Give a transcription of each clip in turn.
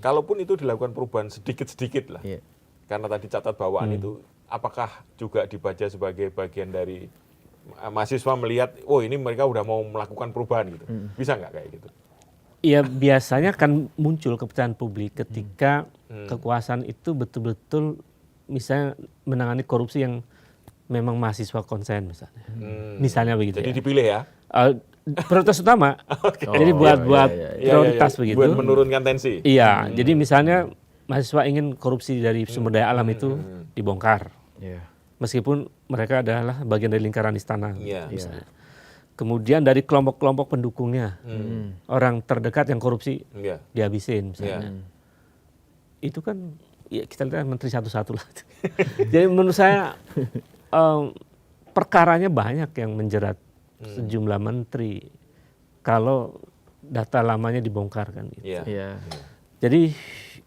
Kalaupun itu dilakukan perubahan sedikit-sedikit lah, karena tadi catat bawaan itu, apakah juga dibaca sebagai bagian dari mahasiswa melihat, oh ini mereka udah mau melakukan perubahan gitu, bisa nggak kayak gitu? Ya biasanya kan muncul kepercayaan publik ketika kekuasaan itu betul-betul misalnya menangani korupsi yang memang mahasiswa konsen misalnya. Misalnya begitu. Jadi ya. dipilih ya? Prioritas utama. Jadi buat prioritas begitu. Buat menurunkan tensi. Iya, jadi misalnya mahasiswa ingin korupsi dari sumber daya alam itu dibongkar. Meskipun mereka adalah bagian dari lingkaran istana misalnya. Kemudian dari kelompok-kelompok pendukungnya, orang terdekat yang korupsi dihabisin misalnya. Itu kan ya kita lihat menteri satu-satu lah. Jadi menurut saya perkaranya banyak yang menjerat sejumlah menteri kalau data lamanya dibongkar kan gitu. Jadi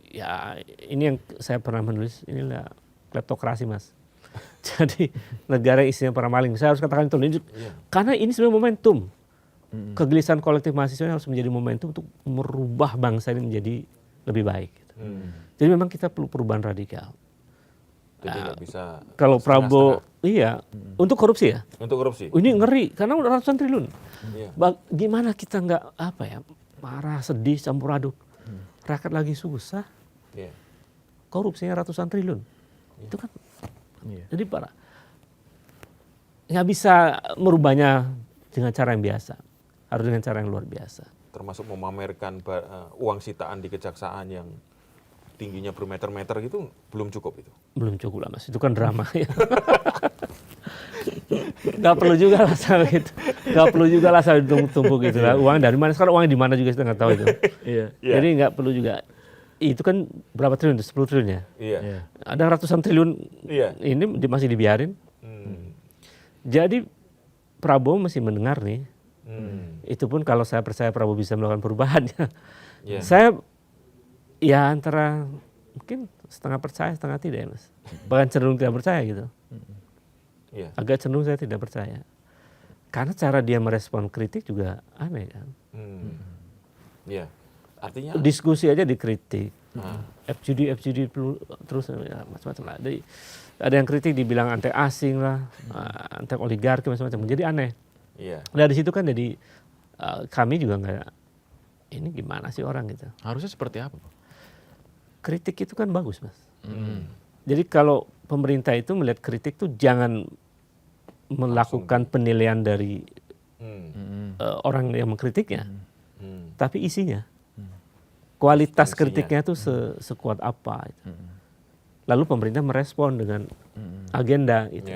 ya ini yang saya pernah menulis, inilah kleptokrasi Mas. Jadi negara isinya para maling. Saya harus katakan itu karena ini sebenarnya momentum. Kegelisahan kolektif mahasiswa harus menjadi momentum untuk merubah bangsa ini menjadi lebih baik. Gitu. Jadi memang kita perlu perubahan radikal. Jadi nggak bisa. Kalau Prabowo, untuk korupsi ya. Untuk korupsi. Ini ngeri karena udah ratusan triliun. Gimana kita nggak marah, sedih, campur aduk. Rakyat lagi susah. Korupsinya ratusan triliun. Itu kan. Jadi nggak bisa merubahnya dengan cara yang biasa, harus dengan cara yang luar biasa. Termasuk memamerkan uang sitaan di kejaksaan yang tingginya bermeter-meter gitu, belum cukup itu? Belum cukup lah Mas, itu kan drama ya. Nggak perlu juga lah sampai gitu, nggak perlu juga lah sampai tumpuk gitu lah. Uang dari mana sekarang, uangnya di mana juga kita nggak tahu itu. Jadi nggak perlu juga. Itu kan berapa triliun? 10 triliun ya? Ada ratusan triliun ini masih dibiarin. Jadi Prabowo masih mendengar nih. Itu pun kalau saya percaya Prabowo bisa melakukan perubahan. Saya ya antara mungkin setengah percaya, setengah tidak ya Mas. Bahkan cenderung tidak percaya gitu. Agak cenderung saya tidak percaya. Karena cara dia merespon kritik juga aneh kan. Artinya diskusi aja dikritik, FGD terus ya, macam-macam lah. Ada yang kritik dibilang anti asing lah, anti oligarki macam-macam. Jadi aneh. Dari situ kan jadi kami juga nggak, ini gimana sih orang gitu. Harusnya seperti apa? Kritik itu kan bagus Mas. Jadi kalau pemerintah itu melihat kritik tuh jangan melakukan penilaian dari orang yang mengkritiknya, tapi isinya. Kualitas kritiknya itu sekuat apa. Lalu pemerintah merespon dengan agenda itu.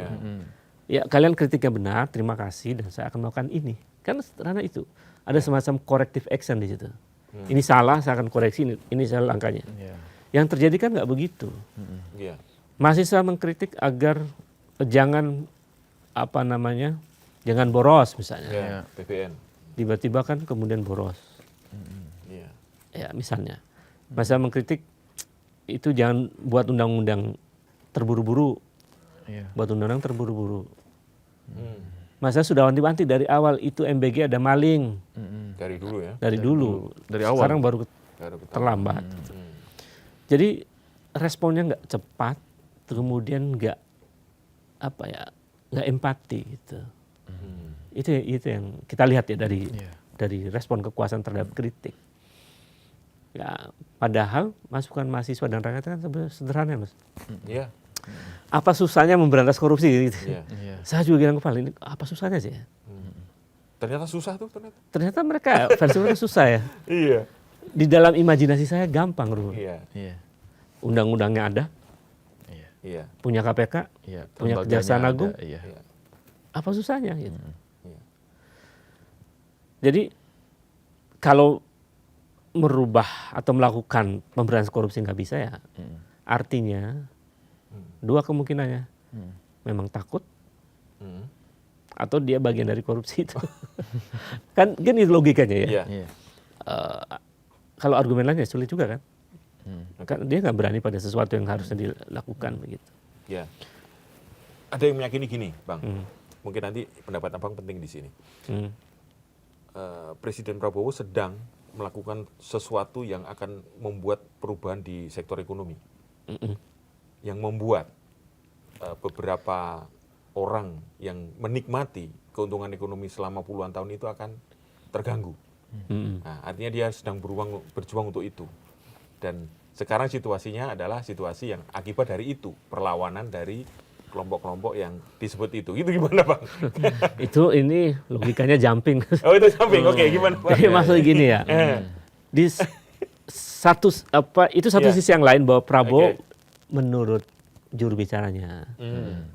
Ya kalian kritiknya benar, terima kasih dan saya akan melakukan ini. Kan sederhana itu. Ada semacam corrective action di situ. Ini salah, saya akan koreksi, ini salah langkahnya. Yang terjadi kan nggak begitu. Mahasiswa mengkritik agar jangan jangan boros misalnya. PBN. Tiba-tiba kan kemudian boros. Ya misalnya, masa mengkritik itu jangan buat undang-undang terburu-buru, buat undang-undang terburu-buru. Masa sudah wanti-wanti dari awal itu MBG ada maling. Dari dulu ya? Dari dulu. Dari awal. Sekarang baru terlambat. Jadi responnya nggak cepat, kemudian nggak empati gitu. Itu yang kita lihat ya dari respon kekuasaan terhadap kritik. Ya, padahal masukan mahasiswa dan rakyat kan sederhana Mas. Apa susahnya memberantas korupsi gitu. Saya juga bilang kepala ini apa susahnya sih? Ternyata susah tuh ternyata. Ternyata versi mereka susah ya. Di dalam imajinasi saya gampang Ruh. Undang-undangnya ada. Punya KPK, punya Kejaksaan Agung. Apa susahnya gitu. Jadi kalau merubah atau melakukan pemberantasan korupsi nggak bisa ya, artinya dua kemungkinannya, memang takut atau dia bagian dari korupsi itu. kan itu logikanya ya. Kalau argumen lainnya sulit juga kan, kan dia nggak berani pada sesuatu yang harusnya dilakukan begitu. Ada yang meyakini gini Bang, mungkin nanti pendapat Abang penting di sini. Presiden Prabowo sedang melakukan sesuatu yang akan membuat perubahan di sektor ekonomi. Yang membuat beberapa orang yang menikmati keuntungan ekonomi selama puluhan tahun itu akan terganggu. Nah, artinya dia sedang berjuang untuk itu. Dan sekarang situasinya adalah situasi yang akibat dari itu, perlawanan dari kelompok-kelompok yang disebut itu. Itu gimana, Bang? Ini logikanya jumping. Oh, itu jumping. Oke, gimana, Bang? Jadi maksudnya gini ya. Di satu sisi yang lain bahwa Prabowo menurut juru bicaranya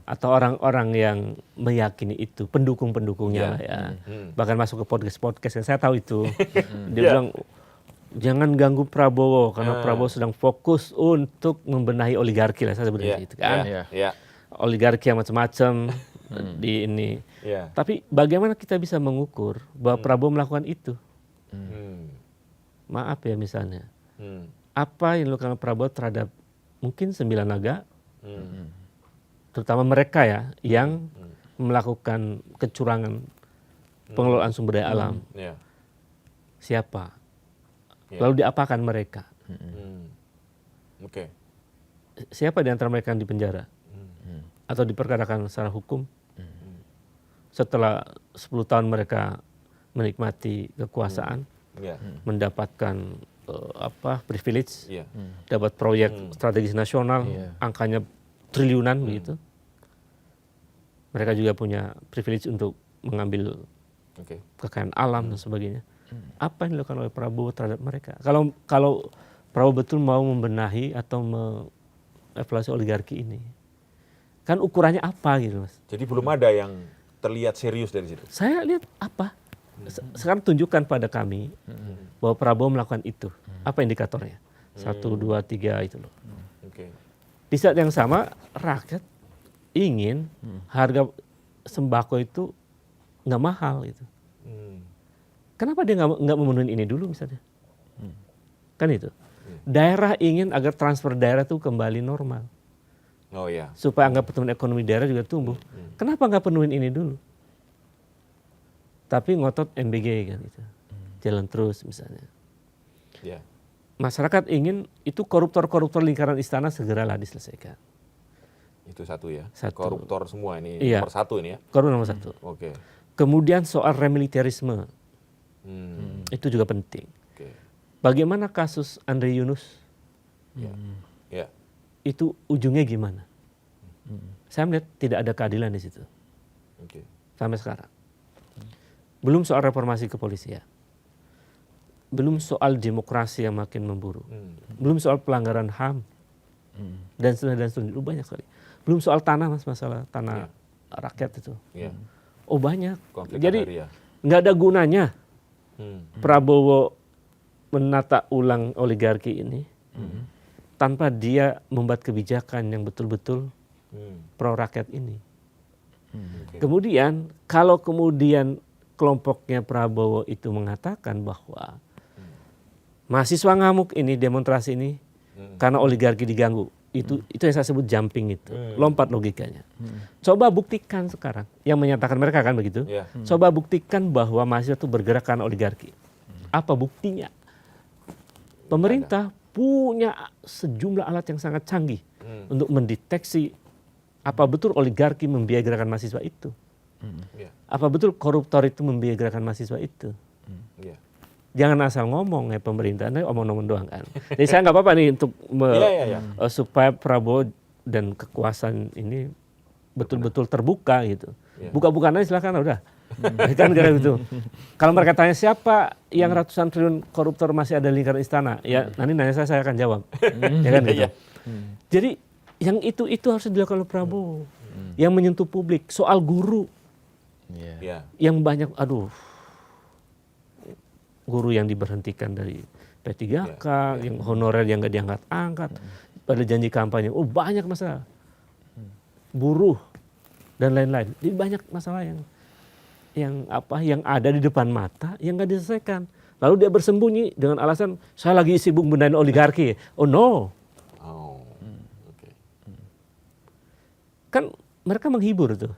atau orang-orang yang meyakini itu, pendukung-pendukungnya ya. Bahkan masuk ke podcast yang saya tahu itu. Dia bilang jangan ganggu Prabowo karena Prabowo sedang fokus untuk membenahi oligarki lah, saya sebutnya itu kan. Oligarki yang macam-macam di ini. Tapi bagaimana kita bisa mengukur bahwa Prabowo melakukan itu? Maaf ya misalnya. Apa yang dilakukan Prabowo terhadap mungkin 9 naga, terutama mereka ya yang melakukan kecurangan pengelolaan sumber daya alam. Siapa? Lalu diapakan mereka? Siapa di antara mereka yang dipenjara? Atau diperkarakan secara hukum? Setelah 10 tahun mereka menikmati kekuasaan, mendapatkan privilege, dapat proyek strategis nasional, angkanya triliunan begitu. Mereka juga punya privilege untuk mengambil kekayaan alam dan sebagainya. Apa yang dilakukan oleh Prabowo terhadap mereka? Kalau Prabowo betul mau membenahi atau mengevaluasi oligarki ini, kan ukurannya apa gitu, Mas? Jadi belum ada yang terlihat serius dari situ. Saya lihat apa? Sekarang tunjukkan pada kami bahwa Prabowo melakukan itu. Apa indikatornya? 1, 2, 3 itu loh. Di saat yang sama rakyat ingin harga sembako itu nggak mahal gitu. Kenapa dia nggak memenuhi ini dulu misalnya? Kan itu. Daerah ingin agar transfer daerah itu kembali normal. Supaya angka pertumbuhan ekonomi daerah juga tumbuh. Kenapa nggak penuhin ini dulu? Tapi ngotot MBG kan gitu. Jalan terus misalnya. Masyarakat ingin itu koruptor-koruptor lingkaran istana segeralah diselesaikan. Itu satu ya. Satu. Koruptor semua ini Iya. nomor 1 ini ya. Koruptor nomor 1. Kemudian soal remilitarisme. Itu juga penting. Bagaimana kasus Andre Yunus? Itu ujungnya gimana? Saya melihat tidak ada keadilan di situ. Sampai sekarang. Belum soal reformasi kepolisian. Belum soal demokrasi yang makin memburuk. Belum soal pelanggaran HAM. Dan seterusnya banyak sekali. Belum soal tanah, Mas, masalah tanah rakyat itu. Oh banyak. Jadi nggak ada gunanya Prabowo menata ulang oligarki ini tanpa dia membuat kebijakan yang betul-betul pro rakyat ini. Kemudian kalau kemudian kelompoknya Prabowo itu mengatakan bahwa mahasiswa ngamuk ini, demonstrasi ini karena oligarki diganggu, itu yang saya sebut jumping itu, lompat logikanya. Coba buktikan sekarang, yang menyatakan mereka kan begitu. Coba buktikan bahwa mahasiswa itu bergerak karena oligarki. Apa buktinya? Pemerintah punya sejumlah alat yang sangat canggih untuk mendeteksi apa betul oligarki membiayai gerakan mahasiswa itu. Apa betul koruptor itu membiayai gerakan mahasiswa itu. Jangan asal ngomong ya pemerintah, ini omong-omong doang kan. Jadi saya nggak apa-apa nih untuk supaya Prabowo dan kekuasaan ini betul-betul terbuka gitu. Buka-bukaan aja silakan udah. Kan kira gitu. Kalau mereka tanya siapa yang ratusan triliun koruptor masih ada di lingkaran istana, ya nanti nanya saya akan jawab. Ya kan gitu. Jadi yang itu harus dilakukan oleh Prabowo. Yang menyentuh publik soal guru. Yang banyak guru yang diberhentikan dari P3K, yang honorer yang nggak diangkat-angkat, pada janji kampanye, banyak masalah, buruh dan lain-lain. Jadi banyak masalah yang ada di depan mata yang nggak diselesaikan. Lalu dia bersembunyi dengan alasan saya lagi sibuk benahin oligarki. Oh no, kan mereka menghibur tuh.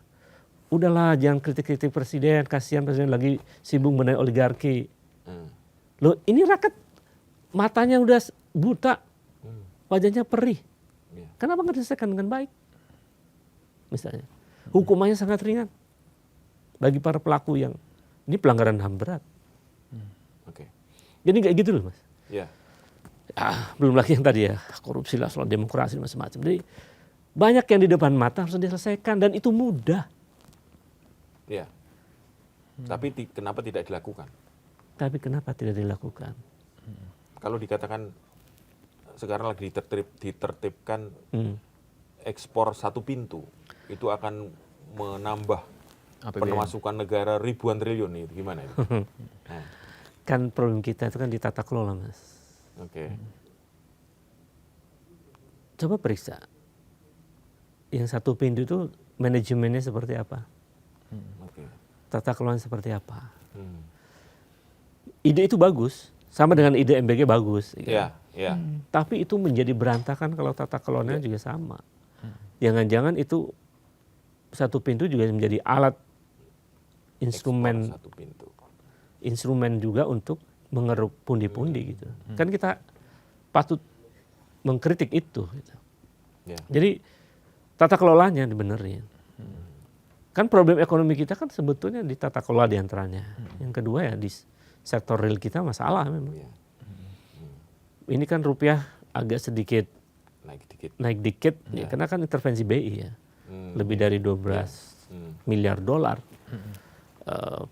Udahlah jangan kritik-kritik presiden, kasihan presiden lagi sibuk benahin oligarki. Loh, ini rakyat matanya udah buta, wajahnya perih. Iya. Kenapa nggak diselesaikan dengan baik? Misalnya, hukumannya sangat ringan bagi para pelaku yang ini pelanggaran HAM berat. Oke. Jadi kayak gitu loh, Mas. Ya. Belum lagi yang tadi ya, korupsi lah, soal demokrasi macam-macam. Jadi banyak yang di depan mata harus diselesaikan dan itu mudah. Ya. Tapi kenapa tidak dilakukan? Tapi kenapa tidak dilakukan? Kalau dikatakan sekarang lagi ditertibkan ekspor satu pintu, itu akan menambah APBN. pemasukan negara ribuan triliun nih, gimana itu? Nah, Kan problem kita itu kan di tata kelola, Mas. oke. Coba periksa. Yang satu pintu itu manajemennya seperti apa? Oke. Tata kelolanya seperti apa? Hmm. Ide itu bagus, sama dengan ide MBG bagus. Ya, ya. Tapi itu menjadi berantakan kalau tata kelolanya juga sama. Jangan-jangan itu satu pintu juga menjadi alat instrumen Ekspor satu pintu. instrumen juga untuk mengeruk pundi-pundi gitu. Kan kita patut mengkritik itu. Gitu. Ya. Jadi tata kelolanya dibenerin. Kan problem ekonomi kita kan sebetulnya di tata kelola diantaranya. Yang kedua ya di sektor real kita masalah memang. Ya. Ini kan rupiah agak sedikit Naik dikit. naik dikit, ya, karena kan intervensi BI ya. Lebih dari 12 miliar dolar.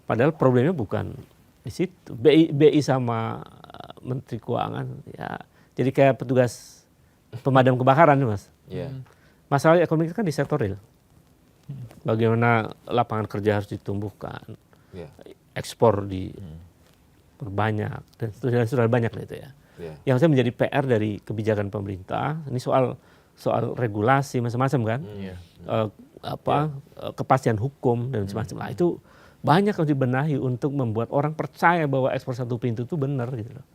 Padahal problemnya bukan di situ. BI sama Menteri Keuangan ya jadi kayak petugas pemadam kebakaran nih, Mas. Ya. Masalah ekonomi kan di sektor real. Bagaimana lapangan kerja harus ditumbuhkan, Ya. ekspor diperbanyak dan sudah banyak itu ya. Ya. Yang saya menjadi PR dari kebijakan pemerintah ini soal regulasi macam-macam kan, kepastian hukum dan semacam lah itu banyak yang dibenahi untuk membuat orang percaya bahwa ekspor satu pintu itu benar gitu loh.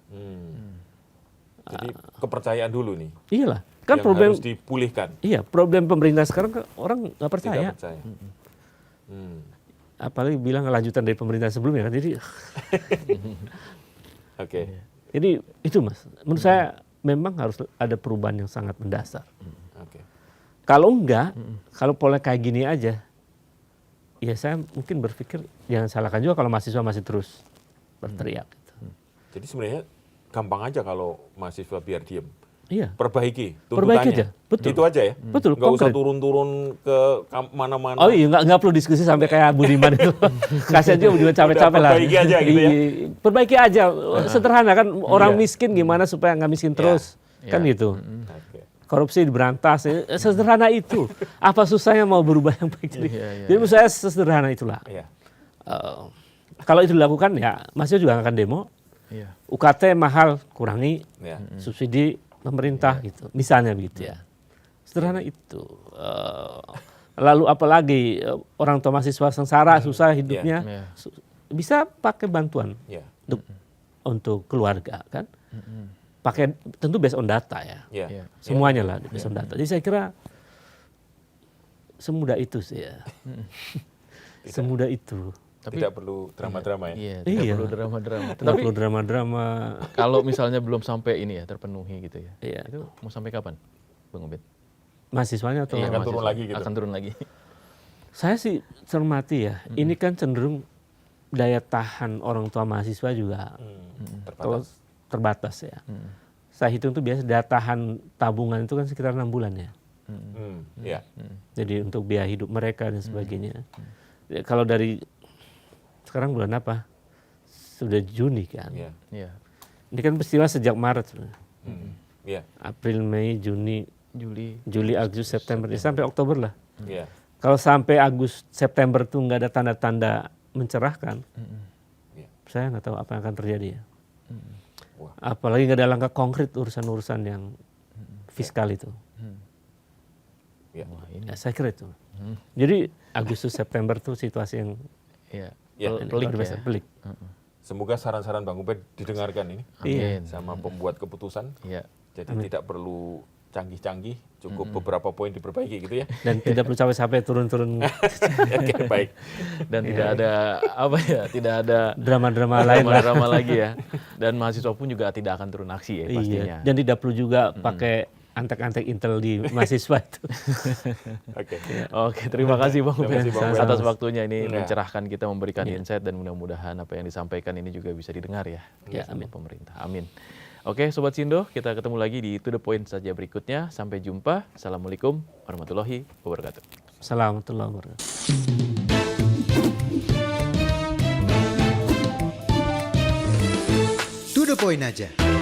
Jadi kepercayaan dulu nih. Iyalah, kan yang problem harus dipulihkan. iya problem pemerintah sekarang kan orang nggak percaya. Tidak percaya. Apalagi bilang lanjutan dari pemerintah sebelumnya kan jadi Oke. jadi itu Mas menurut saya memang harus ada perubahan yang sangat mendasar. Oke. Kalau enggak, kalau pola kayak gini aja, ya saya mungkin berpikir jangan salahkan juga kalau mahasiswa masih terus berteriak. Gitu. Jadi sebenarnya gampang aja kalau mahasiswa biar diem. Iya. Perbaiki tuntutannya. Perbaiki aja, betul. Itu aja ya. Betul, Nggak usah konkret. turun-turun ke mana-mana. Oh iya, nggak perlu diskusi sampai kayak Budiman itu. Kasihan juga Budiman capek-capek lah. Perbaiki aja gitu ya. Iya, perbaiki aja, sederhana kan orang miskin gimana supaya nggak miskin terus, kan gitu. Oke. Korupsi diberantas, sederhana itu. Apa susahnya mau berubah yang baik? Jadi menurut saya sesederhana itulah. Iya. Kalau itu dilakukan ya, mahasiswa juga akan demo. Iya. UKT mahal, kurangi Ya. subsidi pemerintah gitu, misalnya begitu ya. Sederhana itu. Lalu apalagi orang tua mahasiswa sengsara, susah hidupnya, Iya. bisa pakai bantuan Ya. untuk keluarga kan. Pakai tentu based on data ya. Ya. Iya. Semuanya lah based on data. Jadi saya kira semudah itu sih ya. Semudah itu. Tidak perlu drama-drama ya. Iya, tidak Iya. perlu drama-drama. Tidak perlu drama-drama. Kalau misalnya belum sampai ini ya terpenuhi gitu ya. Iya. Itu mau sampai kapan, Bang Ubed? Mahasiswanya atau Iya, akan turun lagi gitu. Akan turun lagi. saya sih cermati ya. Ini kan cenderung daya tahan orang tua mahasiswa juga Terbatas. terbatas ya. Saya hitung tuh biasa daya tahan tabungan itu kan sekitar 6 bulan ya. Ya. Jadi untuk biaya hidup mereka dan sebagainya. Ya, kalau dari sekarang bulan apa? Sudah Juni kan. Ya. Iya. Ini kan peristiwa sejak Maret sebenarnya. Ya. April, Mei, Juni, Juli, Agustus, September, ya, sampai Oktober lah. Ya. Kalau sampai Agustus, September tuh nggak ada tanda-tanda mencerahkan, Ya. saya nggak tahu apa yang akan terjadi ya. Wah. Apalagi nggak ada langkah konkret urusan-urusan yang fiskal itu. Ya. Wah, ini Ya, saya kira itu. Jadi Agustus, September tuh situasi yang ya. Ya. Pelik luar biasa, ya. pelik. Semoga saran-saran Bang Ubed didengarkan ini Iya. Amin. sama pembuat keputusan. Iya. Jadi tidak perlu canggih-canggih, cukup beberapa poin diperbaiki gitu ya. Dan tidak perlu capek-capek turun-turun Oke, baik. Dan tidak ada tidak ada drama-drama lain lah. drama lagi ya. Dan mahasiswa pun juga tidak akan turun aksi ya pastinya. Iya. Dan tidak perlu juga pakai antek-antek intel di mahasiswa itu. Oke. Oke, terima kasih Bang Terima kasih, Bang Ben Ben. atas waktunya ini Ya. mencerahkan kita, memberikan insight, dan mudah-mudahan apa yang disampaikan ini juga bisa didengar ya, Ya, sama pemerintah. Amin. Oke, Sobat Sindo, kita ketemu lagi di To The Point saja berikutnya. Sampai jumpa. Assalamualaikum warahmatullahi wabarakatuh. Assalamualaikum warahmatullahi wabarakatuh. To the point aja.